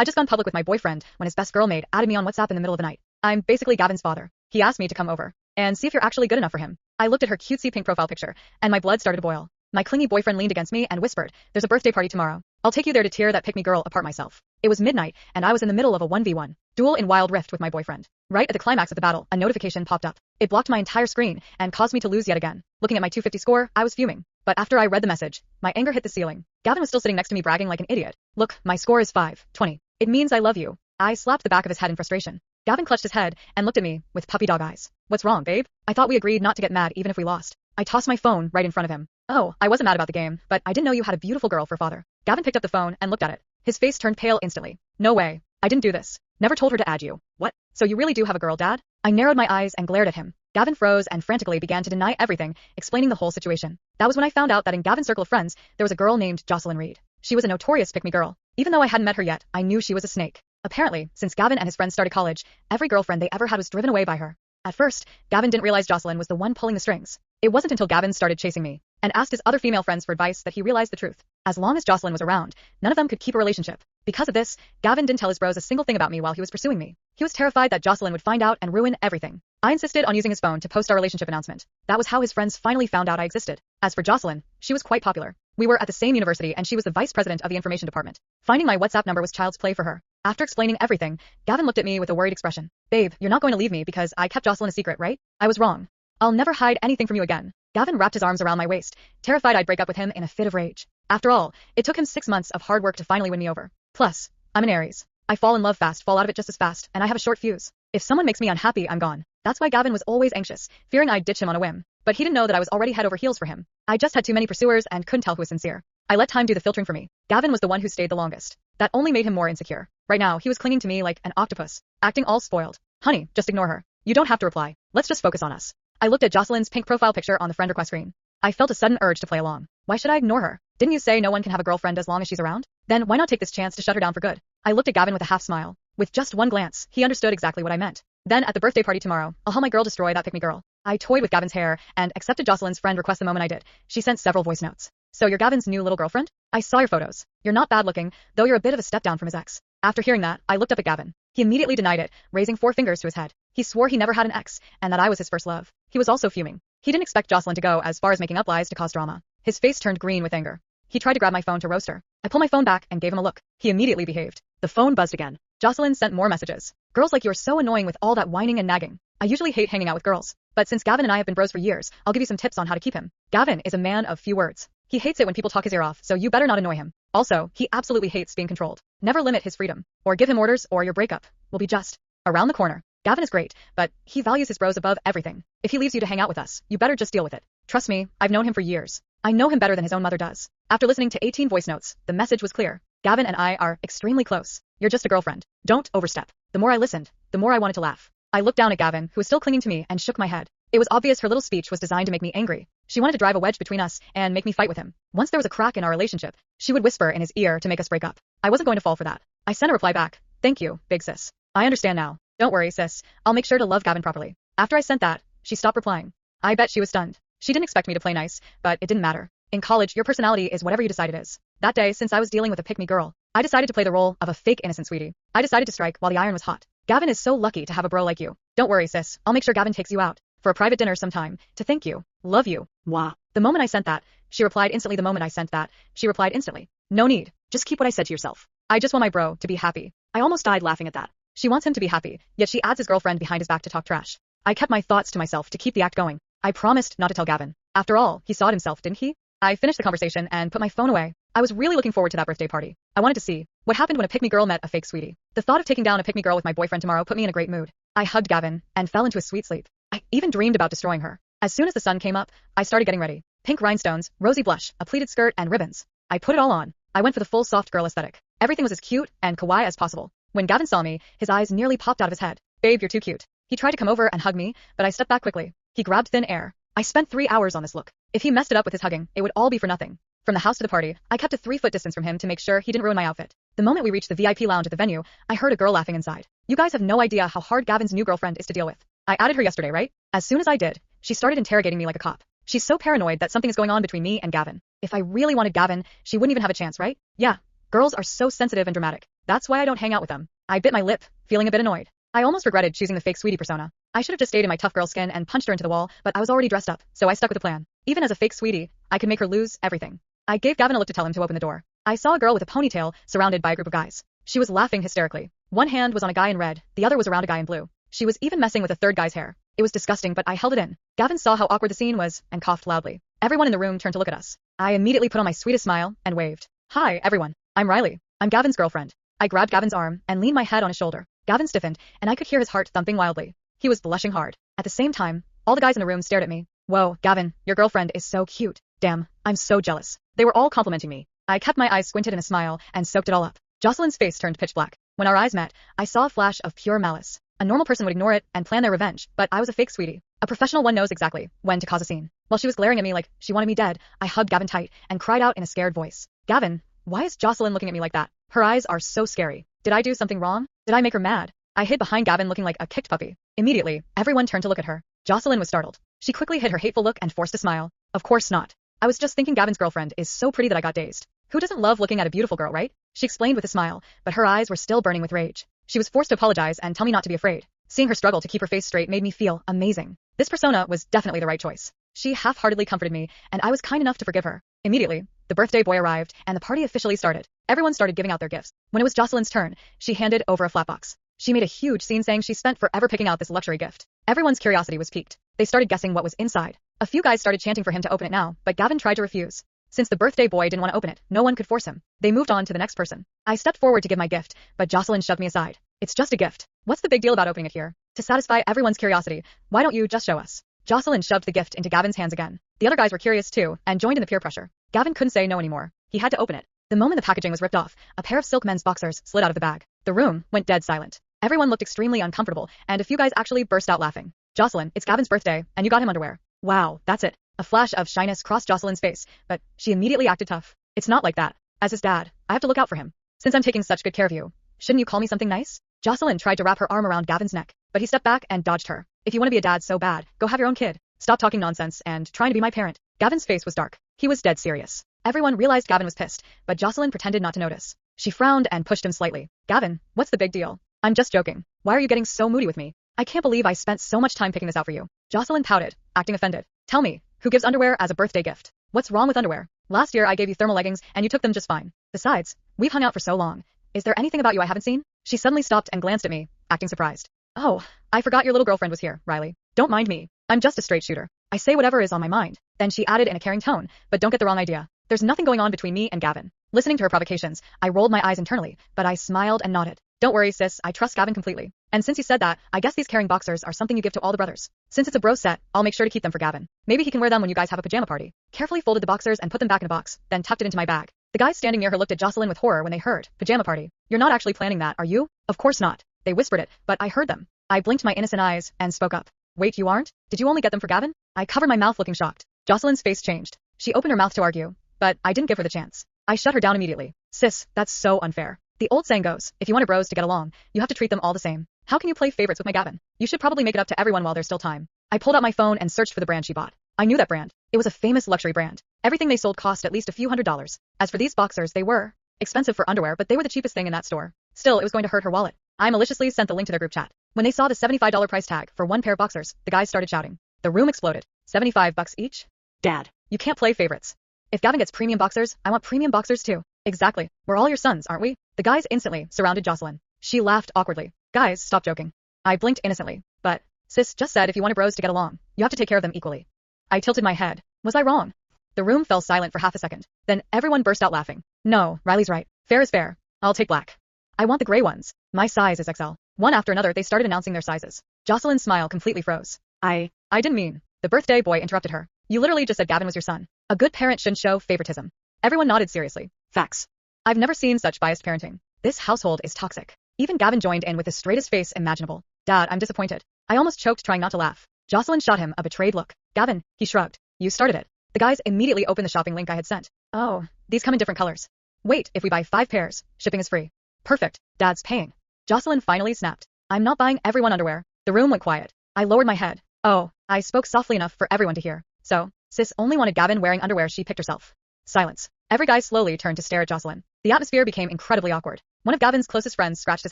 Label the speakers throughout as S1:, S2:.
S1: I just gone public with my boyfriend when his best girl mate added me on WhatsApp in the middle of the night. I'm basically Gavin's father. He asked me to come over and see if you're actually good enough for him. I looked at her cutesy pink profile picture, and my blood started to boil. My clingy boyfriend leaned against me and whispered, "There's a birthday party tomorrow. I'll take you there to tear that pick-me girl apart myself." It was midnight, and I was in the middle of a 1v1 duel in Wild Rift with my boyfriend. Right at the climax of the battle, a notification popped up. It blocked my entire screen and caused me to lose yet again. Looking at my 250 score, I was fuming. But after I read the message, my anger hit the ceiling. Gavin was still sitting next to me bragging like an idiot. "Look, my score is 520. It means I love you." I slapped the back of his head in frustration. Gavin clutched his head and looked at me with puppy dog eyes. "What's wrong, babe? I thought we agreed not to get mad even if we lost." I tossed my phone right in front of him. "Oh, I wasn't mad about the game, but I didn't know you had a beautiful girl for father." Gavin picked up the phone and looked at it. His face turned pale instantly. "No way. I didn't do this. Never told her to add you." "What? So you really do have a girl, Dad?" I narrowed my eyes and glared at him. Gavin froze and frantically began to deny everything, explaining the whole situation. That was when I found out that in Gavin's circle of friends, there was a girl named Jocelyn Reed. She was a notorious pick-me girl. Even though I hadn't met her yet, I knew she was a snake. Apparently, since Gavin and his friends started college, every girlfriend they ever had was driven away by her. At first, Gavin didn't realize Jocelyn was the one pulling the strings. It wasn't until Gavin started chasing me and asked his other female friends for advice that he realized the truth. As long as Jocelyn was around, none of them could keep a relationship. Because of this, Gavin didn't tell his bros a single thing about me while he was pursuing me. He was terrified that Jocelyn would find out and ruin everything. I insisted on using his phone to post our relationship announcement. That was how his friends finally found out I existed. As for Jocelyn, she was quite popular. We were at the same university and she was the vice president of the information department. Finding my WhatsApp number was child's play for her. After explaining everything, Gavin looked at me with a worried expression. "Babe, you're not going to leave me because I kept Jocelyn a secret, right?" I was wrong. "I'll never hide anything from you again." Gavin wrapped his arms around my waist, terrified I'd break up with him in a fit of rage. After all, it took him 6 months of hard work to finally win me over. Plus, I'm an Aries. I fall in love fast, fall out of it just as fast, and I have a short fuse. If someone makes me unhappy, I'm gone. That's why Gavin was always anxious, fearing I'd ditch him on a whim. But he didn't know that I was already head over heels for him. I just had too many pursuers and couldn't tell who was sincere. I let time do the filtering for me. Gavin was the one who stayed the longest. That only made him more insecure. Right now, he was clinging to me like an octopus, acting all spoiled. "Honey, just ignore her. You don't have to reply. Let's just focus on us." I looked at Jocelyn's pink profile picture on the friend request screen. I felt a sudden urge to play along. Why should I ignore her? Didn't you say no one can have a girlfriend as long as she's around? Then why not take this chance to shut her down for good? I looked at Gavin with a half smile. With just one glance, he understood exactly what I meant. "Then at the birthday party tomorrow, I'll help my girl destroy that pick-me girl." I toyed with Gavin's hair and accepted Jocelyn's friend request the moment I did. She sent several voice notes. "So you're Gavin's new little girlfriend? I saw your photos. You're not bad looking, though you're a bit of a step down from his ex." After hearing that, I looked up at Gavin. He immediately denied it, raising 4 fingers to his head. He swore he never had an ex, and that I was his first love. He was also fuming. He didn't expect Jocelyn to go as far as making up lies to cause drama. His face turned green with anger. He tried to grab my phone to roast her. I pulled my phone back and gave him a look. He immediately behaved. The phone buzzed again. Jocelyn sent more messages. "Girls like you are so annoying with all that whining and nagging. I usually hate hanging out with girls, but since Gavin and I have been bros for years, I'll give you some tips on how to keep him. Gavin is a man of few words. He hates it when people talk his ear off, so you better not annoy him. Also, he absolutely hates being controlled. Never limit his freedom, or give him orders, or your breakup will be just around the corner. Gavin is great, but he values his bros above everything. If he leaves you to hang out with us, you better just deal with it. Trust me, I've known him for years. I know him better than his own mother does." After listening to 18 voice notes, the message was clear. Gavin and I are extremely close. You're just a girlfriend. Don't overstep. The more I listened, the more I wanted to laugh. I looked down at Gavin, who was still clinging to me, and shook my head. It was obvious her little speech was designed to make me angry. She wanted to drive a wedge between us and make me fight with him. Once there was a crack in our relationship, she would whisper in his ear to make us break up. I wasn't going to fall for that. I sent a reply back. "Thank you, big sis. I understand now. Don't worry, sis. I'll make sure to love Gavin properly." After I sent that, she stopped replying. I bet she was stunned. She didn't expect me to play nice, but it didn't matter. In college, your personality is whatever you decide it is. That day, since I was dealing with a pick-me girl, I decided to play the role of a fake innocent sweetie. I decided to strike while the iron was hot. Gavin is so lucky to have a bro like you. Don't worry, sis. I'll make sure Gavin takes you out for a private dinner sometime to thank you. Love you. Mwah. The moment I sent that, she replied instantly. The moment I sent that, she replied instantly. "No need. Just keep what I said to yourself. I just want my bro to be happy." I almost died laughing at that. She wants him to be happy, yet she adds his girlfriend behind his back to talk trash. I kept my thoughts to myself to keep the act going. I promised not to tell Gavin. After all, he saw it himself, didn't he? I finished the conversation and put my phone away. I was really looking forward to that birthday party. I wanted to see what happened when a pick-me girl met a fake sweetie. The thought of taking down a pick-me girl with my boyfriend tomorrow put me in a great mood. I hugged Gavin and fell into a sweet sleep. I even dreamed about destroying her. As soon as the sun came up, I started getting ready. Pink rhinestones, rosy blush, a pleated skirt, and ribbons. I put it all on. I went for the full soft girl aesthetic. Everything was as cute and kawaii as possible. When Gavin saw me, his eyes nearly popped out of his head. "Babe, you're too cute." He tried to come over and hug me, but I stepped back quickly. He grabbed thin air. I spent 3 hours on this look. If he messed it up with his hugging, it would all be for nothing. From the house to the party, I kept a 3-foot distance from him to make sure he didn't ruin my outfit. The moment we reached the VIP lounge at the venue, I heard a girl laughing inside. You guys have no idea how hard Gavin's new girlfriend is to deal with. I added her yesterday, right? As soon as I did, she started interrogating me like a cop. She's so paranoid that something is going on between me and Gavin. If I really wanted Gavin, she wouldn't even have a chance, right? Yeah. Girls are so sensitive and dramatic. That's why I don't hang out with them. I bit my lip, feeling a bit annoyed. I almost regretted choosing the fake sweetie persona. I should have just stayed in my tough girl skin and punched her into the wall, but I was already dressed up, so I stuck with the plan. Even as a fake sweetie, I could make her lose everything. I gave Gavin a look to tell him to open the door. I saw a girl with a ponytail, surrounded by a group of guys. She was laughing hysterically. One hand was on a guy in red, the other was around a guy in blue. She was even messing with a third guy's hair. It was disgusting, but I held it in. Gavin saw how awkward the scene was, and coughed loudly. Everyone in the room turned to look at us. I immediately put on my sweetest smile, and waved. Hi, everyone. I'm Riley. I'm Gavin's girlfriend. I grabbed Gavin's arm, and leaned my head on his shoulder. Gavin stiffened, and I could hear his heart thumping wildly. He was blushing hard. At the same time, all the guys in the room stared at me. Whoa, Gavin, your girlfriend is so cute. Damn, I'm so jealous. They were all complimenting me. I kept my eyes squinted in a smile, and soaked it all up. Jocelyn's face turned pitch black. When our eyes met, I saw a flash of pure malice. A normal person would ignore it and plan their revenge, but I was a fake sweetie. A professional one knows exactly when to cause a scene. While she was glaring at me like she wanted me dead, I hugged Gavin tight and cried out in a scared voice. Gavin, why is Jocelyn looking at me like that? Her eyes are so scary. Did I do something wrong? Did I make her mad? I hid behind Gavin looking like a kicked puppy. Immediately, everyone turned to look at her. Jocelyn was startled. She quickly hid her hateful look and forced a smile. Of course not. I was just thinking Gavin's girlfriend is so pretty that I got dazed. Who doesn't love looking at a beautiful girl, right? She explained with a smile, but her eyes were still burning with rage. She was forced to apologize and tell me not to be afraid. Seeing her struggle to keep her face straight made me feel amazing. This persona was definitely the right choice. She half-heartedly comforted me, and I was kind enough to forgive her. Immediately, the birthday boy arrived, and the party officially started. Everyone started giving out their gifts. When it was Jocelyn's turn, she handed over a flat box. She made a huge scene saying she spent forever picking out this luxury gift. Everyone's curiosity was piqued. They started guessing what was inside. A few guys started chanting for him to open it now, but Gavin tried to refuse. Since the birthday boy didn't want to open it, no one could force him. They moved on to the next person. I stepped forward to give my gift, but Jocelyn shoved me aside. It's just a gift. What's the big deal about opening it here? To satisfy everyone's curiosity, why don't you just show us? Jocelyn shoved the gift into Gavin's hands again. The other guys were curious too, and joined in the peer pressure. Gavin couldn't say no anymore. He had to open it. The moment the packaging was ripped off, a pair of silk men's boxers slid out of the bag. The room went dead silent. Everyone looked extremely uncomfortable, and a few guys actually burst out laughing. Jocelyn, it's Gavin's birthday, and you got him underwear. Wow, that's it. A flash of shyness crossed Jocelyn's face, but she immediately acted tough. It's not like that. As his dad, I have to look out for him. Since I'm taking such good care of you, shouldn't you call me something nice? Jocelyn tried to wrap her arm around Gavin's neck, but he stepped back and dodged her. If you want to be a dad so bad, go have your own kid. Stop talking nonsense and trying to be my parent. Gavin's face was dark. He was dead serious. Everyone realized Gavin was pissed, but Jocelyn pretended not to notice. She frowned and pushed him slightly. Gavin, what's the big deal? I'm just joking. Why are you getting so moody with me? I can't believe I spent so much time picking this out for you. Jocelyn pouted, acting offended. Tell me, who gives underwear as a birthday gift? What's wrong with underwear? Last year I gave you thermal leggings and you took them just fine. Besides, we've hung out for so long. Is there anything about you I haven't seen? She suddenly stopped and glanced at me, acting surprised. Oh, I forgot your little girlfriend was here, Riley. Don't mind me. I'm just a straight shooter. I say whatever is on my mind. Then she added in a caring tone, but don't get the wrong idea. There's nothing going on between me and Gavin. Listening to her provocations, I rolled my eyes internally, but I smiled and nodded. Don't worry, sis, I trust Gavin completely. And since you said that, I guess these caring boxers are something you give to all the brothers. Since it's a bro set, I'll make sure to keep them for Gavin. Maybe he can wear them when you guys have a pajama party. Carefully folded the boxers and put them back in a box, then tucked it into my bag. The guys standing near her looked at Jocelyn with horror when they heard pajama party. You're not actually planning that, are you? Of course not. They whispered it, but I heard them. I blinked my innocent eyes and spoke up. Wait, you aren't? Did you only get them for Gavin? I covered my mouth looking shocked. Jocelyn's face changed. She opened her mouth to argue, but I didn't give her the chance. I shut her down immediately. Sis, that's so unfair. The old saying goes, if you want your bros to get along, you have to treat them all the same. How can you play favorites with my Gavin? You should probably make it up to everyone while there's still time. I pulled out my phone and searched for the brand she bought. I knew that brand. It was a famous luxury brand. Everything they sold cost at least a few $100s. As for these boxers, they were expensive for underwear, but they were the cheapest thing in that store. Still, it was going to hurt her wallet. I maliciously sent the link to their group chat. When they saw the $75 price tag for one pair of boxers, the guys started shouting. The room exploded. $75 each? Dad, you can't play favorites. If Gavin gets premium boxers, I want premium boxers too. Exactly. We're all your sons, aren't we? The guys instantly surrounded Jocelyn. She laughed awkwardly. Guys, stop joking. I blinked innocently. But, sis just said if you wanted bros to get along, you have to take care of them equally. I tilted my head. Was I wrong? The room fell silent for half a second. Then everyone burst out laughing. No, Riley's right. Fair is fair. I'll take black. I want the gray ones. My size is XL. One after another they started announcing their sizes. Jocelyn's smile completely froze. I didn't mean. The birthday boy interrupted her. You literally just said Gavin was your son. A good parent shouldn't show favoritism. Everyone nodded seriously. Facts. I've never seen such biased parenting. This household is toxic. Even Gavin joined in with the straightest face imaginable. Dad, I'm disappointed. I almost choked trying not to laugh. Jocelyn shot him a betrayed look. Gavin, he shrugged. You started it. The guys immediately opened the shopping link I had sent. Oh, these come in different colors. Wait, if we buy 5 pairs, shipping is free. Perfect. Dad's paying. Jocelyn finally snapped. I'm not buying everyone underwear. The room went quiet. I lowered my head. Oh, I spoke softly enough for everyone to hear. So, sis only wanted Gavin wearing underwear she picked herself. Silence. Every guy slowly turned to stare at Jocelyn. The atmosphere became incredibly awkward. One of Gavin's closest friends scratched his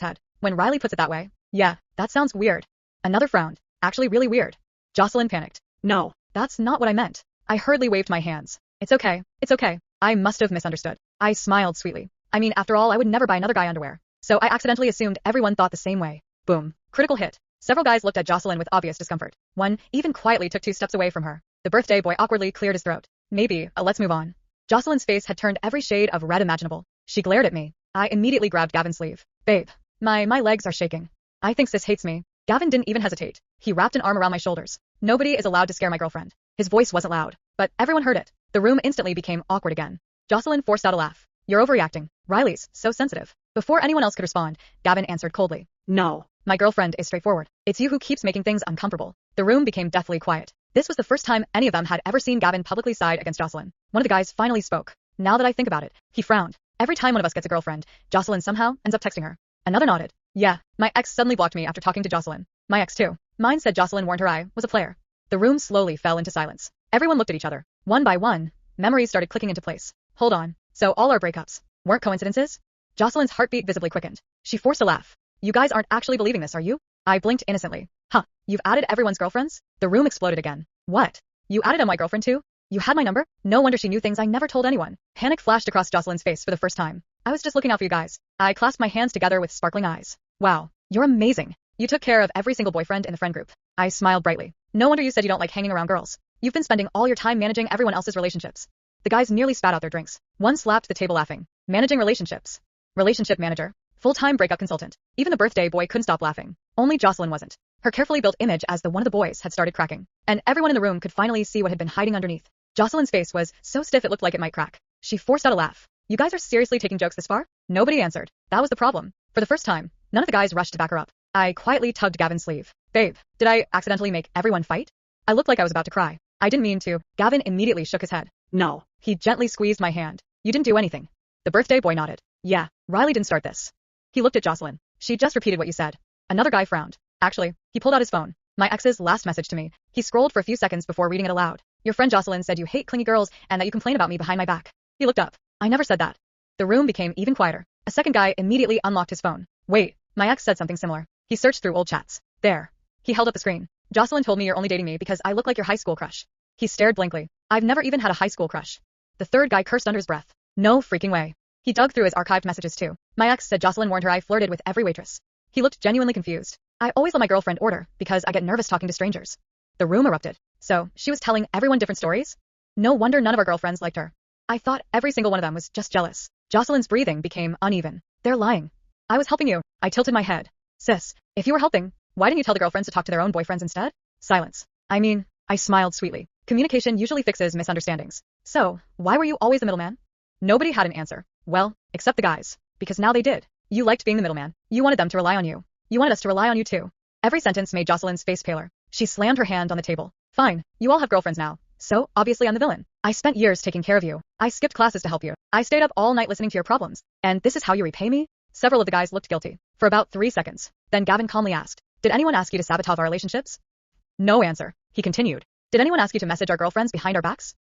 S1: head. When Riley puts it that way, yeah, that sounds weird. Another frowned. Actually really weird. Jocelyn panicked. No, that's not what I meant. I hurriedly waved my hands. It's okay. It's okay. I must have misunderstood. I smiled sweetly. I mean, after all, I would never buy another guy underwear. So I accidentally assumed everyone thought the same way. Boom. Critical hit. Several guys looked at Jocelyn with obvious discomfort. One even quietly took 2 steps away from her. The birthday boy awkwardly cleared his throat. Maybe, let's move on. Jocelyn's face had turned every shade of red imaginable. She glared at me. I immediately grabbed Gavin's sleeve. Babe. My legs are shaking. I think sis hates me. Gavin didn't even hesitate. He wrapped an arm around my shoulders. Nobody is allowed to scare my girlfriend. His voice wasn't loud, but everyone heard it. The room instantly became awkward again. Jocelyn forced out a laugh. You're overreacting. Riley's so sensitive. Before anyone else could respond, Gavin answered coldly. No. My girlfriend is straightforward. It's you who keeps making things uncomfortable. The room became deathly quiet. This was the first time any of them had ever seen Gavin publicly side against Jocelyn. One of the guys finally spoke. Now that I think about it, he frowned. Every time one of us gets a girlfriend, Jocelyn somehow ends up texting her. Another nodded. Yeah, my ex suddenly blocked me after talking to Jocelyn. My ex too. Mine said Jocelyn warned her I was a player. The room slowly fell into silence. Everyone looked at each other. One by one, memories started clicking into place. Hold on. So all our breakups weren't coincidences? Jocelyn's heartbeat visibly quickened. She forced a laugh. You guys aren't actually believing this, are you? I blinked innocently. Huh, you've added everyone's girlfriends? The room exploded again. What? You added my girlfriend too? You had my number? No wonder she knew things I never told anyone. Panic flashed across Jocelyn's face for the first time. I was just looking out for you guys. I clasped my hands together with sparkling eyes. Wow, you're amazing. You took care of every single boyfriend in the friend group. I smiled brightly. No wonder you said you don't like hanging around girls. You've been spending all your time managing everyone else's relationships. The guys nearly spat out their drinks. One slapped the table laughing. Managing relationships. Relationship manager. Full-time breakup consultant. Even the birthday boy couldn't stop laughing. Only Jocelyn wasn't. Her carefully built image as the one of the boys had started cracking. And everyone in the room could finally see what had been hiding underneath. Jocelyn's face was so stiff it looked like it might crack. She forced out a laugh. You guys are seriously taking jokes this far? Nobody answered. That was the problem. For the first time, none of the guys rushed to back her up. I quietly tugged Gavin's sleeve. Babe, did I accidentally make everyone fight? I looked like I was about to cry. I didn't mean to. Gavin immediately shook his head. No. He gently squeezed my hand. You didn't do anything. The birthday boy nodded. Yeah, Riley didn't start this. He looked at Jocelyn. She just repeated what you said. Another guy frowned. Actually, he pulled out his phone. My ex's last message to me. He scrolled for a few seconds before reading it aloud. Your friend Jocelyn said you hate clingy girls and that you complain about me behind my back. He looked up. I never said that. The room became even quieter. A second guy immediately unlocked his phone. Wait, my ex said something similar. He searched through old chats. There. He held up the screen. Jocelyn told me you're only dating me because I look like your high school crush. He stared blankly. I've never even had a high school crush. The third guy cursed under his breath. No freaking way. He dug through his archived messages too. My ex said Jocelyn warned her I flirted with every waitress. He looked genuinely confused. I always let my girlfriend order because I get nervous talking to strangers. The room erupted. So, she was telling everyone different stories? No wonder none of our girlfriends liked her. I thought every single one of them was just jealous. Jocelyn's breathing became uneven. They're lying. I was helping you. I tilted my head. Sis, if you were helping, why didn't you tell the girlfriends to talk to their own boyfriends instead? Silence. I smiled sweetly. Communication usually fixes misunderstandings. So, why were you always the middleman? Nobody had an answer. Well, except the guys. Because now they did. You liked being the middleman. You wanted them to rely on you. You wanted us to rely on you too. Every sentence made Jocelyn's face paler. She slammed her hand on the table. Fine, you all have girlfriends now. So, obviously I'm the villain. I spent years taking care of you. I skipped classes to help you. I stayed up all night listening to your problems. And this is how you repay me? Several of the guys looked guilty. For about 3 seconds. Then Gavin calmly asked, did anyone ask you to sabotage our relationships? No answer. He continued. Did anyone ask you to message our girlfriends behind our backs?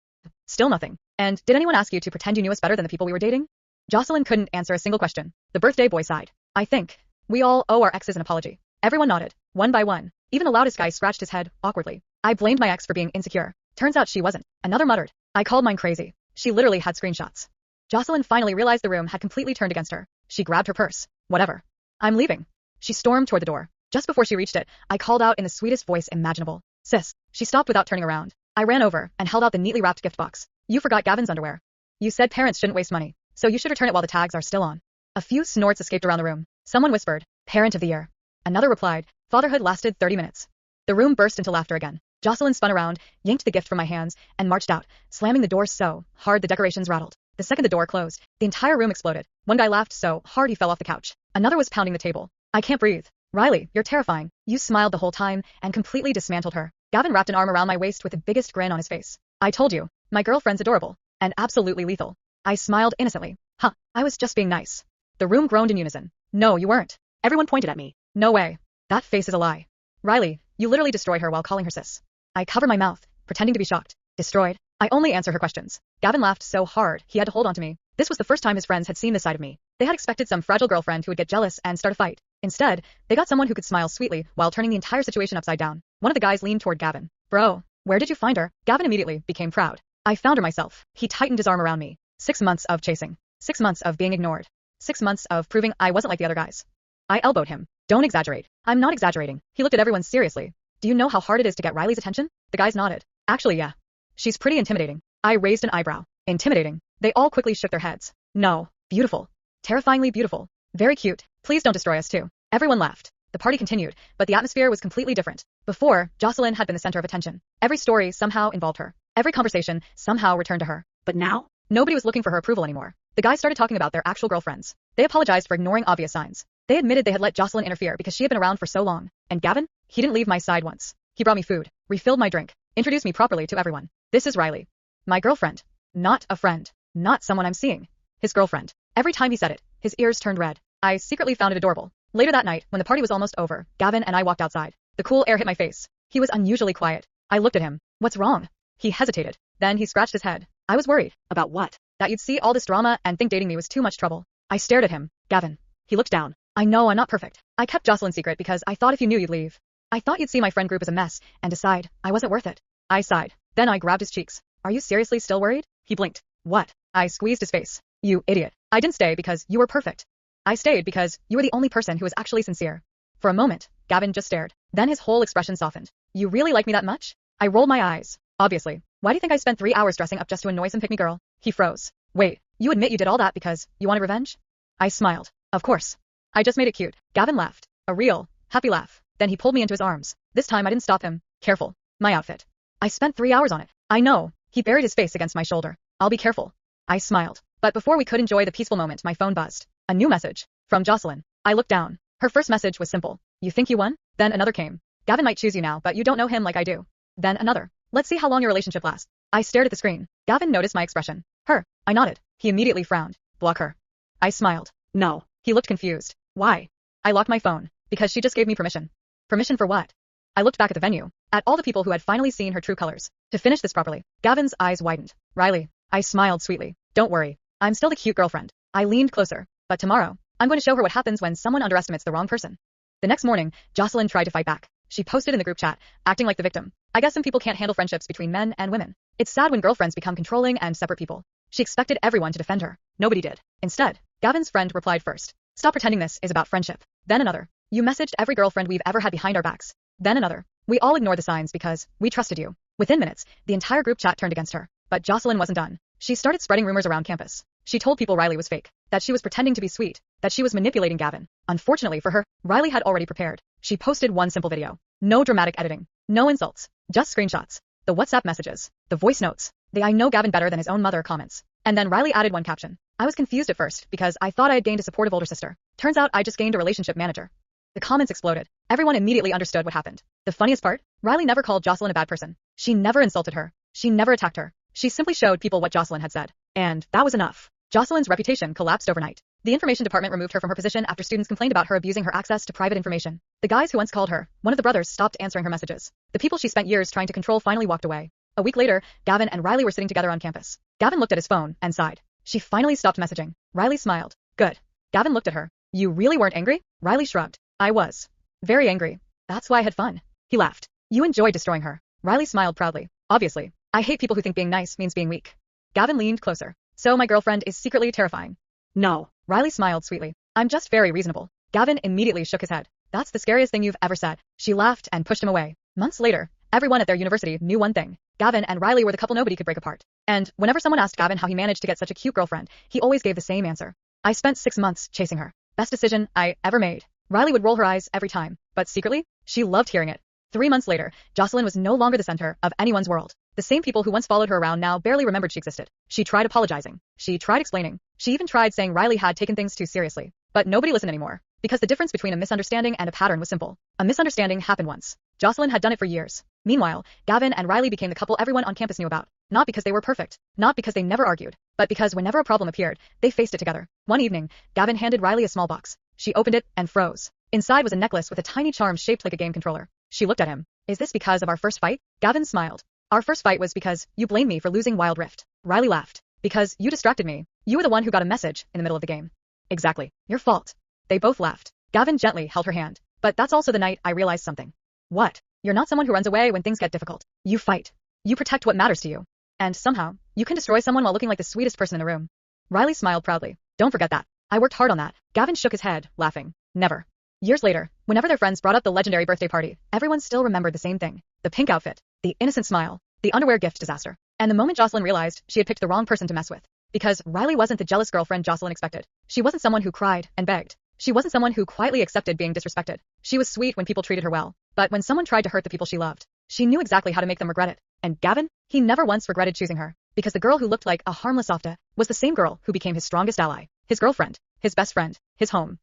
S1: Still nothing. And did anyone ask you to pretend you knew us better than the people we were dating? Jocelyn couldn't answer a single question. The birthday boy sighed. I think we all owe our exes an apology. Everyone nodded. One by one. Even the loudest guy scratched his head, awkwardly. I blamed my ex for being insecure. Turns out she wasn't. Another muttered. I called mine crazy. She literally had screenshots. Jocelyn finally realized the room had completely turned against her. She grabbed her purse. Whatever. I'm leaving. She stormed toward the door. Just before she reached it, I called out in the sweetest voice imaginable. Sis. She stopped without turning around. I ran over and held out the neatly wrapped gift box. You forgot Gavin's underwear. You said parents shouldn't waste money, so you should return it while the tags are still on. A few snorts escaped around the room. Someone whispered, Parent of the Year. Another replied, Fatherhood lasted 30 minutes. The room burst into laughter again. Jocelyn spun around, yanked the gift from my hands, and marched out, slamming the door so hard the decorations rattled. The second the door closed, the entire room exploded. One guy laughed so hard he fell off the couch. Another was pounding the table. I can't breathe. Riley, you're terrifying. You smiled the whole time and completely dismantled her. Gavin wrapped an arm around my waist with the biggest grin on his face. I told you, my girlfriend's adorable. And absolutely lethal. I smiled innocently. Huh, I was just being nice. The room groaned in unison. No, you weren't. Everyone pointed at me. No way. That face is a lie. Riley, you literally destroyed her while calling her sis. I covered my mouth, pretending to be shocked. Destroyed? I only answer her questions. Gavin laughed so hard he had to hold on to me. This was the first time his friends had seen this side of me. They had expected some fragile girlfriend who would get jealous and start a fight. Instead, they got someone who could smile sweetly while turning the entire situation upside down. One of the guys leaned toward Gavin. Bro, where did you find her? Gavin immediately became proud. I found her myself. He tightened his arm around me. 6 months of chasing. 6 months of being ignored. 6 months of proving I wasn't like the other guys. I elbowed him. Don't exaggerate. I'm not exaggerating. He looked at everyone seriously. Do you know how hard it is to get Riley's attention? The guys nodded. Actually, yeah. She's pretty intimidating. I raised an eyebrow. Intimidating. They all quickly shook their heads. No. Beautiful. Terrifyingly beautiful. Very cute. Please don't destroy us too. Everyone laughed. The party continued, but the atmosphere was completely different. Before, Jocelyn had been the center of attention. Every story somehow involved her. Every conversation somehow returned to her. But now, nobody was looking for her approval anymore. The guys started talking about their actual girlfriends. They apologized for ignoring obvious signs. They admitted they had let Jocelyn interfere because she had been around for so long. And Gavin? He didn't leave my side once. He brought me food, refilled my drink, introduced me properly to everyone. This is Riley. My girlfriend. Not a friend. Not someone I'm seeing. His girlfriend. Every time he said it, his ears turned red. I secretly found it adorable. Later that night, when the party was almost over, Gavin and I walked outside. The cool air hit my face. He was unusually quiet. I looked at him. What's wrong? He hesitated. Then he scratched his head. I was worried. About what? That you'd see all this drama and think dating me was too much trouble. I stared at him. Gavin. He looked down. I know I'm not perfect. I kept Jocelyn's secret because I thought if you knew you'd leave. I thought you'd see my friend group as a mess and decide I wasn't worth it. I sighed. Then I grabbed his cheeks. Are you seriously still worried? He blinked. What? I squeezed his face. You idiot. I didn't stay because you were perfect. I stayed because you were the only person who was actually sincere. For a moment, Gavin just stared. Then his whole expression softened. You really like me that much? I rolled my eyes. Obviously. Why do you think I spent 3 hours dressing up just to annoy some pick-me girl? He froze. Wait, you admit you did all that because you wanted revenge? I smiled. Of course. I just made it cute. Gavin laughed. A real, happy laugh. Then he pulled me into his arms. This time I didn't stop him. Careful. My outfit. I spent 3 hours on it. I know. He buried his face against my shoulder. I'll be careful. I smiled. But before we could enjoy the peaceful moment, my phone buzzed. A new message. From Jocelyn. I looked down. Her first message was simple. You think you won? Then another came. Gavin might choose you now, but you don't know him like I do. Then another. Let's see how long your relationship lasts. I stared at the screen. Gavin noticed my expression. Her. I nodded. He immediately frowned. Block her. I smiled. No. He looked confused. Why? I locked my phone. Because she just gave me permission. Permission for what? I looked back at the venue. At all the people who had finally seen her true colors. To finish this properly. Gavin's eyes widened. Riley. I smiled sweetly. Don't worry. I'm still the cute girlfriend. I leaned closer. But tomorrow, I'm going to show her what happens when someone underestimates the wrong person. The next morning, Jocelyn tried to fight back. She posted in the group chat, acting like the victim. I guess some people can't handle friendships between men and women. It's sad when girlfriends become controlling and separate people. She expected everyone to defend her. Nobody did. Instead, Gavin's friend replied first. Stop pretending this is about friendship. Then another. You messaged every girlfriend we've ever had behind our backs. Then another. We all ignored the signs because we trusted you. Within minutes, the entire group chat turned against her. But Jocelyn wasn't done. She started spreading rumors around campus. She told people Riley was fake, that she was pretending to be sweet, that she was manipulating Gavin. Unfortunately for her, Riley had already prepared. She posted one simple video. No dramatic editing. No insults. Just screenshots. The WhatsApp messages. The voice notes. The I know Gavin better than his own mother comments. And then Riley added one caption. I was confused at first because I thought I had gained a supportive older sister. Turns out I just gained a relationship manager. The comments exploded. Everyone immediately understood what happened. The funniest part? Riley never called Jocelyn a bad person. She never insulted her. She never attacked her. She simply showed people what Jocelyn had said. And that was enough. Jocelyn's reputation collapsed overnight. The information department removed her from her position after students complained about her abusing her access to private information. The guys who once called her, one of the brothers, stopped answering her messages. The people she spent years trying to control finally walked away. A week later, Gavin and Riley were sitting together on campus. Gavin looked at his phone and sighed. She finally stopped messaging. Riley smiled. Good. Gavin looked at her. You really weren't angry? Riley shrugged. I was. Very angry. That's why I had fun. He laughed. You enjoyed destroying her. Riley smiled proudly. Obviously. I hate people who think being nice means being weak. Gavin leaned closer. So my girlfriend is secretly terrifying. No. Riley smiled sweetly. I'm just very reasonable. Gavin immediately shook his head. That's the scariest thing you've ever said. She laughed and pushed him away. Months later, everyone at their university knew one thing. Gavin and Riley were the couple nobody could break apart. And whenever someone asked Gavin how he managed to get such a cute girlfriend, he always gave the same answer. I spent 6 months chasing her. Best decision I ever made. Riley would roll her eyes every time, but secretly, she loved hearing it. 3 months later, Jocelyn was no longer the center of anyone's world. The same people who once followed her around now barely remembered she existed. She tried apologizing. She tried explaining. She even tried saying Riley had taken things too seriously. But nobody listened anymore. Because the difference between a misunderstanding and a pattern was simple. A misunderstanding happened once. Jocelyn had done it for years. Meanwhile, Gavin and Riley became the couple everyone on campus knew about. Not because they were perfect. Not because they never argued. But because whenever a problem appeared, they faced it together. One evening, Gavin handed Riley a small box. She opened it and froze. Inside was a necklace with a tiny charm shaped like a game controller. She looked at him. Is this because of our first fight? Gavin smiled. Our first fight was because you blamed me for losing Wild Rift. Riley laughed. Because you distracted me. You were the one who got a message in the middle of the game. Exactly. Your fault. They both laughed. Gavin gently held her hand. But that's also the night I realized something. What? You're not someone who runs away when things get difficult. You fight. You protect what matters to you. And somehow, you can destroy someone while looking like the sweetest person in the room. Riley smiled proudly. Don't forget that. I worked hard on that. Gavin shook his head, laughing. Never. Years later, whenever their friends brought up the legendary birthday party, everyone still remembered the same thing. The pink outfit, the innocent smile, the underwear gift disaster. And the moment Jocelyn realized she had picked the wrong person to mess with. Because Riley wasn't the jealous girlfriend Jocelyn expected. She wasn't someone who cried and begged. She wasn't someone who quietly accepted being disrespected. She was sweet when people treated her well. But when someone tried to hurt the people she loved, she knew exactly how to make them regret it. And Gavin? He never once regretted choosing her. Because the girl who looked like a harmless Softa was the same girl who became his strongest ally. His girlfriend. His best friend. His home.